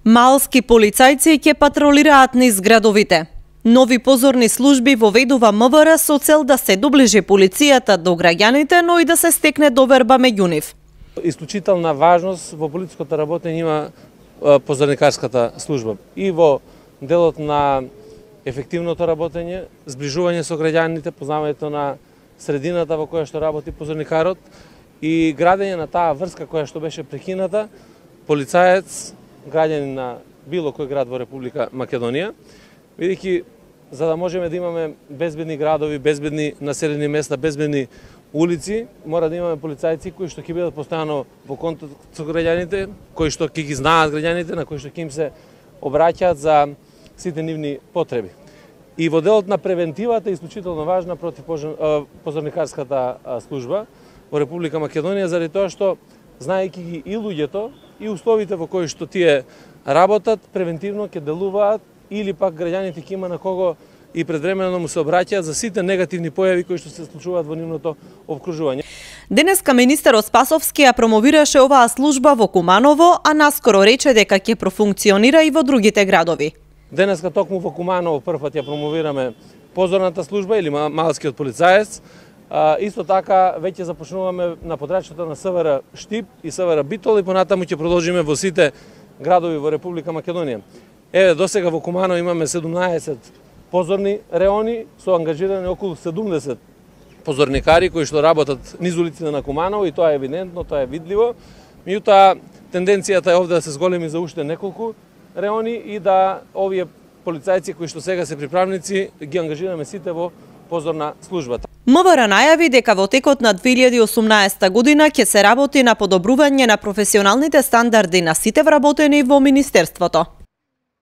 Малски полицајци ќе патролираат низ градовите. Нови позорни служби воведува МВР со цел да се доближи полицијата до граѓаните, но и да се стекне доверба меѓу нив. Исклучителна важност во полициското работење има позорникарската служба и во делот на ефективното работење, зближување со граѓаните, познавањето на средината во која што работи позорникарот и градење на таа врска која што беше прекината, полицаец, граѓанин на било кој град во Република Македонија, бидејќи за да можеме да имаме безбедни градови, безбедни населени места, безбедни улици, мора да имаме полицајци кои што ќе бидат постојано во контакт со граѓаните, кои што ќе ги знаат граѓаните, на кои што ќе им се обраќаат за сите нивни потреби. И во делот на превентивата е исклучително важна против позорникарската служба во Република Македонија, заради тоа што знаејќи ги и луѓето и условите во кои што тие работат, превентивно ќе делуваат или пак граѓаните ќе има на кого и предвремено му се обраќаат за сите негативни појави кои што се случуваат во нивното обкружување. Денеска министерот Спасовски ја промовираше оваа служба во Куманово, а наскоро рече дека ќе профункционира и во другите градови. Денеска токму во Куманово првпат ја промовираме позорната служба или малскиот полицаец. Исто така веќе започнуваме на подрачјата на СВР Штип и СВР Битол и понатаму ќе продолжиме во сите градови во Република Македонија. Еве досега во Куманово имаме 17 позорни реони со ангажирани околу 70 позорникари кои што работат низ улиците на Куманово и тоа е евидентно, тоа е видливо. Меѓутоа тенденцијата е овде да се зголеми за уште неколку реони и да овие полицајци кои што сега се приправници ги ангажираме сите во позорна служба. МВР најави дека во текот на 2018 година ќе се работи на подобрување на професионалните стандарди на сите вработени во Министерството.